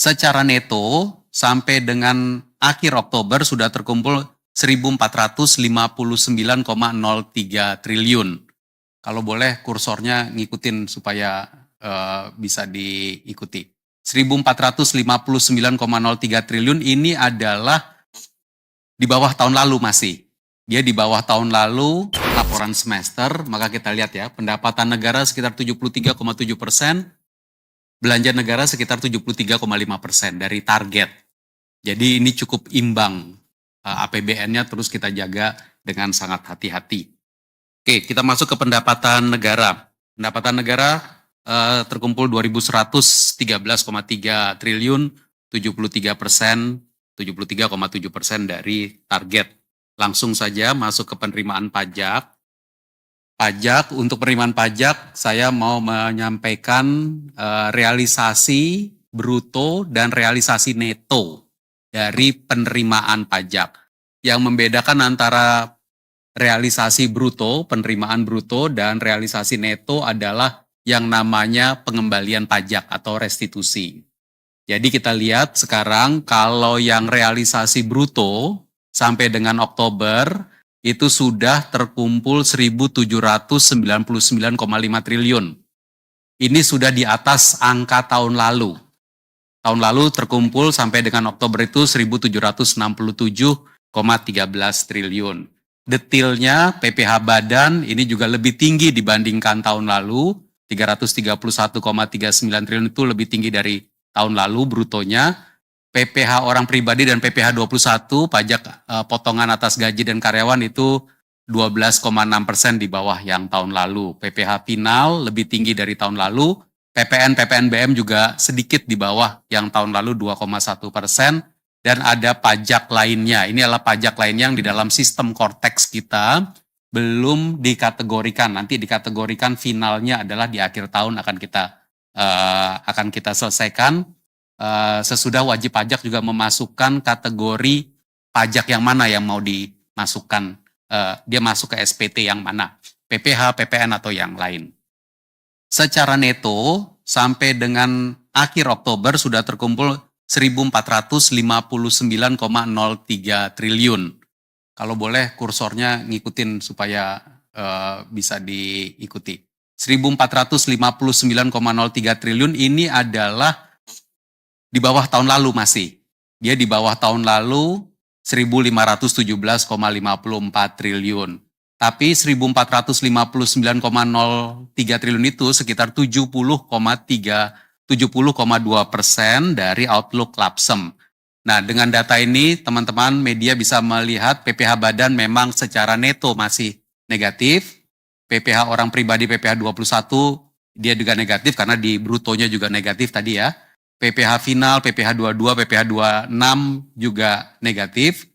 Secara neto, sampai dengan akhir Oktober sudah terkumpul 1.459,03 triliun. Kalau boleh kursornya ngikutin supaya bisa diikuti. 1.459,03 triliun ini adalah di bawah tahun lalu masih. Dia di bawah tahun lalu laporan semester, maka kita lihat ya, pendapatan negara sekitar 73,7%, belanja negara sekitar 73,5% dari target. Jadi ini cukup imbang. APBN-nya terus kita jaga dengan sangat hati-hati. Oke, kita masuk ke pendapatan negara. Pendapatan negara terkumpul 2.113,3 triliun, 73%, 73,7% dari target. Langsung saja masuk ke penerimaan pajak. Untuk penerimaan pajak, saya mau menyampaikan realisasi bruto dan realisasi neto dari penerimaan pajak. Yang membedakan antara realisasi bruto, penerimaan bruto, dan realisasi neto adalah yang namanya pengembalian pajak atau restitusi. Jadi kita lihat sekarang kalau yang realisasi bruto sampai dengan Oktober itu sudah terkumpul 1.799,5 triliun. Ini sudah di atas angka tahun lalu. Tahun lalu terkumpul sampai dengan Oktober itu 1.767,13 triliun. Detailnya PPh Badan ini juga lebih tinggi dibandingkan tahun lalu, 331,39 triliun itu lebih tinggi dari tahun lalu brutonya. PPh orang pribadi dan PPh 21 pajak potongan atas gaji dan karyawan itu 12,6% di bawah yang tahun lalu. PPh final lebih tinggi dari tahun lalu. PPN, PPNBM juga sedikit di bawah yang tahun lalu 2,1%. Dan ada pajak lainnya. Ini adalah pajak lainnya yang di dalam sistem Cortex kita belum dikategorikan. Nanti dikategorikan finalnya adalah di akhir tahun akan kita selesaikan. Sesudah wajib pajak juga memasukkan kategori pajak yang mana yang mau dimasukkan. Dia masuk ke SPT yang mana. PPh, PPN atau yang lain. Secara neto, sampai dengan akhir Oktober sudah terkumpul 1.459,03 triliun. Kalau boleh kursornya ngikutin supaya bisa diikuti. 1.459,03 triliun ini adalah di bawah tahun lalu masih. Dia di bawah tahun lalu 1.517,54 triliun. Tapi 1.459,03 triliun itu sekitar 70,2% dari outlook Lapsem. Nah, dengan data ini teman-teman media bisa melihat PPh Badan memang secara neto masih negatif. PPh orang pribadi PPh 21 dia juga negatif karena di brutonya juga negatif tadi ya. PPh final, PPh 22, PPh 26 juga negatif,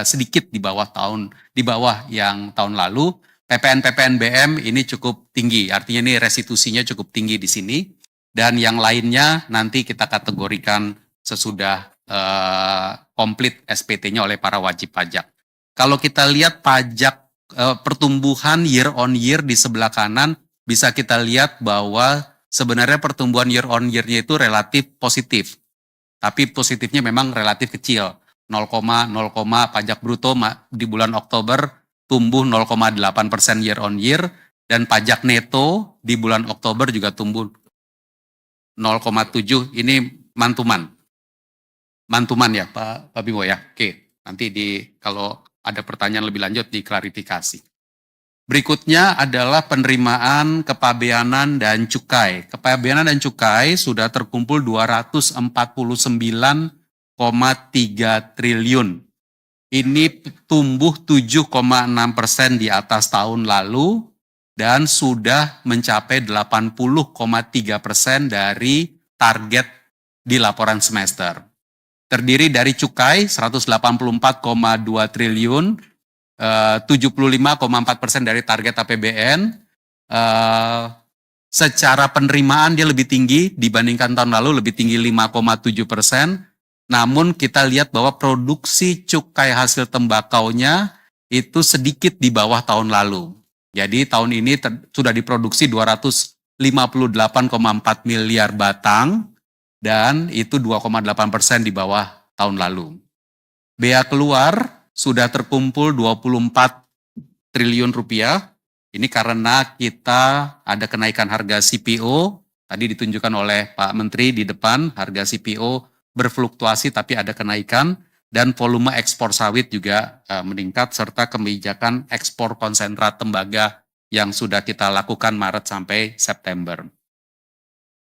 sedikit di bawah yang tahun lalu. PPN, PPNBM ini cukup tinggi, artinya ini restitusinya cukup tinggi di sini. Dan yang lainnya nanti kita kategorikan sesudah komplit SPT-nya oleh para wajib pajak. Kalau kita lihat pajak pertumbuhan year on year di sebelah kanan, bisa kita lihat bahwa sebenarnya pertumbuhan year on year-nya itu relatif positif. Tapi positifnya memang relatif kecil. 0,0 pajak bruto di bulan Oktober tumbuh 0,8% year on year. Dan pajak neto di bulan Oktober juga tumbuh 0,7. Ini mantuman ya Pak Bimo ya. Oke, nanti kalau ada pertanyaan lebih lanjut diklarifikasi. Berikutnya adalah penerimaan kepabeanan dan cukai. Kepabeanan dan cukai sudah terkumpul 249,3 triliun. Ini tumbuh 7,6% di atas tahun lalu dan sudah mencapai 80,3% dari target di laporan semester. Terdiri dari cukai 184,2 triliun, 75,4% dari target APBN. Secara penerimaan dia lebih tinggi dibandingkan tahun lalu, lebih tinggi 5,7%. Namun kita lihat bahwa produksi cukai hasil tembakaunya itu sedikit di bawah tahun lalu. Jadi tahun ini sudah diproduksi 258,4 miliar batang, dan itu 2,8% di bawah tahun lalu. Bea keluar sudah terkumpul 24 triliun rupiah. Ini karena kita ada kenaikan harga CPO, tadi ditunjukkan oleh Pak Menteri di depan, harga CPO berfluktuasi tapi ada kenaikan, dan volume ekspor sawit juga meningkat, serta kebijakan ekspor konsentrat tembaga yang sudah kita lakukan Maret sampai September.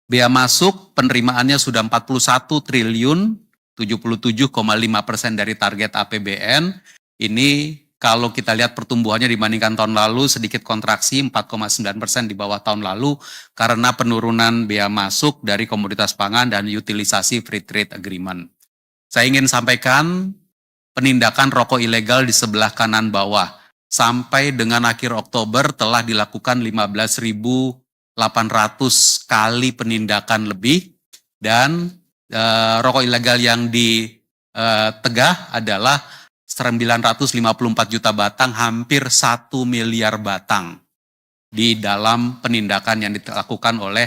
Bea masuk penerimaannya sudah 41 triliun, 77,5% dari target APBN. Ini kalau kita lihat pertumbuhannya dibandingkan tahun lalu sedikit kontraksi 4,9% di bawah tahun lalu karena penurunan bea masuk dari komoditas pangan dan utilisasi free trade agreement. Saya ingin sampaikan penindakan rokok ilegal di sebelah kanan bawah. Sampai dengan akhir Oktober telah dilakukan 15.800 kali penindakan lebih, dan rokok ilegal yang ditegah adalah 954 juta batang, hampir 1 miliar batang di dalam penindakan yang dilakukan oleh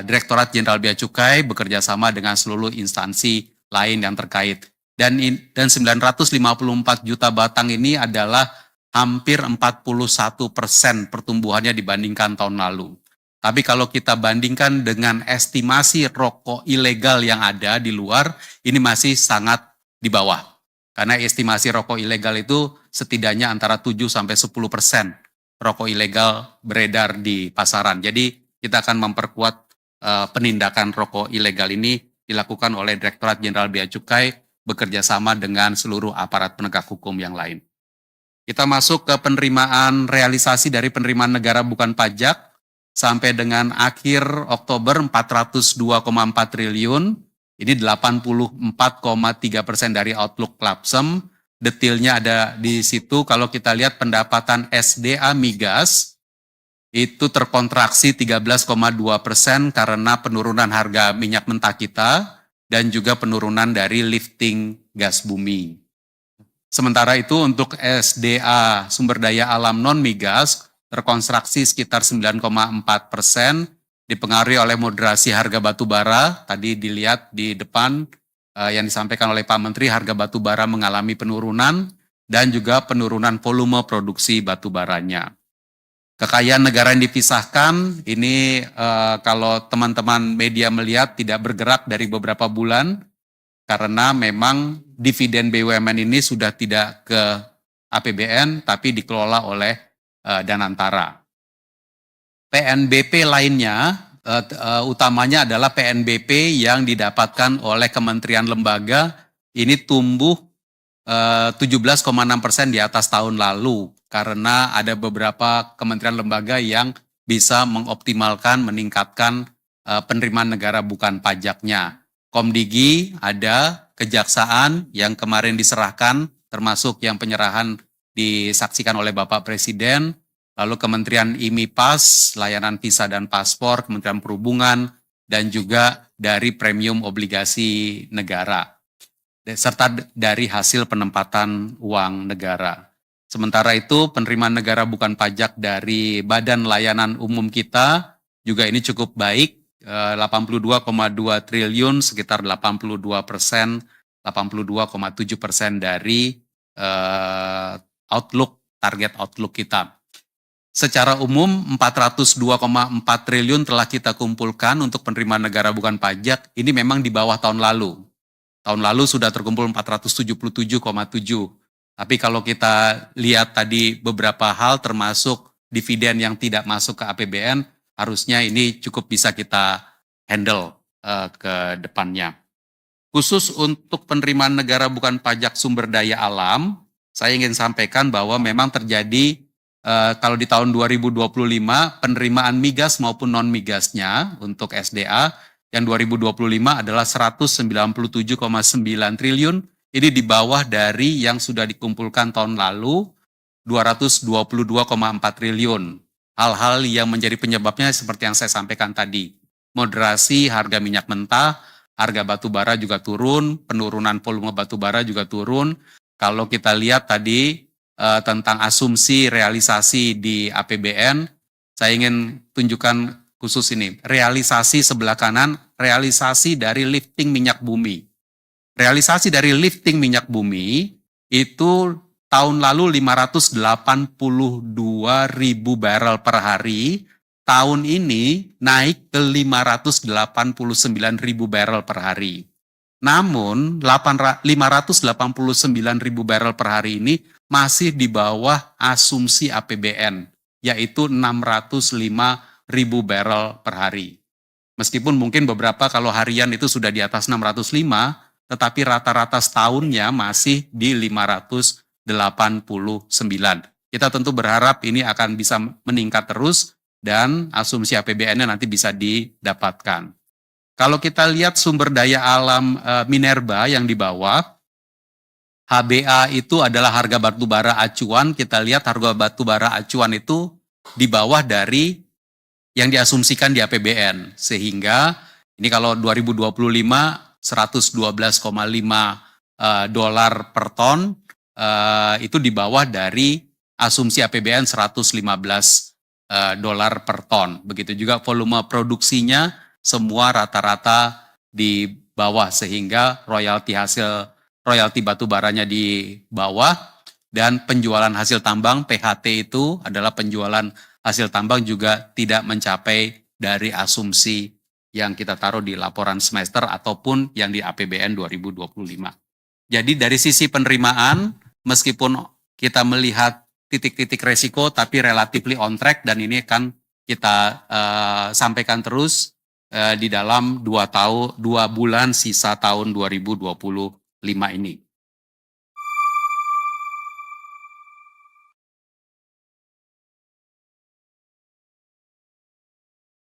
Direktorat Jenderal Bea Cukai bekerja sama dengan seluruh instansi lain yang terkait. Dan 954 juta batang ini adalah hampir 41% pertumbuhannya dibandingkan tahun lalu. Tapi kalau kita bandingkan dengan estimasi rokok ilegal yang ada di luar, ini masih sangat di bawah. Karena estimasi rokok ilegal itu setidaknya antara 7-10% rokok ilegal beredar di pasaran. Jadi kita akan memperkuat penindakan rokok ilegal ini dilakukan oleh Direktorat Jenderal Bea Cukai bekerja sama dengan seluruh aparat penegak hukum yang lain. Kita masuk ke penerimaan realisasi dari penerimaan negara bukan pajak sampai dengan akhir Oktober 402,4 triliun. Ini 84,3% dari outlook Klapsem. Detailnya ada di situ. Kalau kita lihat pendapatan SDA migas itu terkontraksi 13,2% karena penurunan harga minyak mentah kita dan juga penurunan dari lifting gas bumi. Sementara itu untuk SDA sumber daya alam non migas terkontraksi sekitar 9,4%, dipengaruhi oleh moderasi harga batu bara. Tadi dilihat di depan yang disampaikan oleh Pak Menteri, harga batu bara mengalami penurunan dan juga penurunan volume produksi batu baranya. Kekayaan negara yang dipisahkan, ini kalau teman-teman media melihat tidak bergerak dari beberapa bulan, karena memang dividen BUMN ini sudah tidak ke APBN, tapi dikelola oleh Danantara. PNBP lainnya, utamanya adalah PNBP yang didapatkan oleh kementerian lembaga, ini tumbuh 17,6% di atas tahun lalu, karena ada beberapa kementerian lembaga yang bisa mengoptimalkan, meningkatkan penerimaan negara bukan pajaknya. Komdigi ada, Kejaksaan yang kemarin diserahkan, termasuk yang penyerahan disaksikan oleh Bapak Presiden, lalu Kementerian IMIPAS, layanan visa dan paspor, Kementerian Perhubungan, dan juga dari premium obligasi negara, serta dari hasil penempatan uang negara. Sementara itu penerimaan negara bukan pajak dari Badan Layanan Umum kita juga ini cukup baik, 82,2 triliun, sekitar 82%, 82,7% dari target outlook kita. Secara umum 402,4 triliun telah kita kumpulkan untuk penerimaan negara bukan pajak, ini memang di bawah tahun lalu. Tahun lalu sudah terkumpul 477,7. Tapi kalau kita lihat tadi beberapa hal termasuk dividen yang tidak masuk ke APBN, harusnya ini cukup bisa kita handle ke depannya. Khusus untuk penerimaan negara bukan pajak sumber daya alam, saya ingin sampaikan bahwa memang terjadi kalau di tahun 2025 penerimaan migas maupun non-migasnya untuk SDA yang 2025 adalah 197,9 triliun, ini di bawah dari yang sudah dikumpulkan tahun lalu 222,4 triliun. Hal-hal yang menjadi penyebabnya seperti yang saya sampaikan tadi. Moderasi harga minyak mentah, harga batu bara juga turun, penurunan volume batu bara juga turun. Kalau kita lihat tadi tentang asumsi realisasi di APBN, saya ingin tunjukkan khusus ini. Realisasi sebelah kanan, realisasi dari lifting minyak bumi. Realisasi dari lifting minyak bumi itu tahun lalu 582.000 barrel per hari, tahun ini naik ke 589.000 barrel per hari. Namun 589.000 barrel per hari ini masih di bawah asumsi APBN, yaitu 605.000 barrel per hari. Meskipun mungkin beberapa kalau harian itu sudah di atas 605, tetapi rata-rata setahunnya masih di 589. Kita tentu berharap ini akan bisa meningkat terus dan asumsi APBN-nya nanti bisa didapatkan. Kalau kita lihat sumber daya alam minerba yang di bawah, HBA itu adalah harga batubara acuan. Kita lihat harga batubara acuan itu di bawah dari yang diasumsikan di APBN. Sehingga ini kalau 2025 $112,5 per ton, itu di bawah dari asumsi APBN $115 per ton. Begitu juga volume produksinya semua rata-rata di bawah, sehingga royalti batu baranya di bawah, dan penjualan hasil tambang PHT itu adalah penjualan hasil tambang juga tidak mencapai dari asumsi yang kita taruh di laporan semester ataupun yang di APBN 2025. Jadi dari sisi penerimaan, meskipun kita melihat titik-titik resiko, tapi relatively on track, dan ini kan kita sampaikan terus di dalam 2 bulan sisa tahun 2025 ini.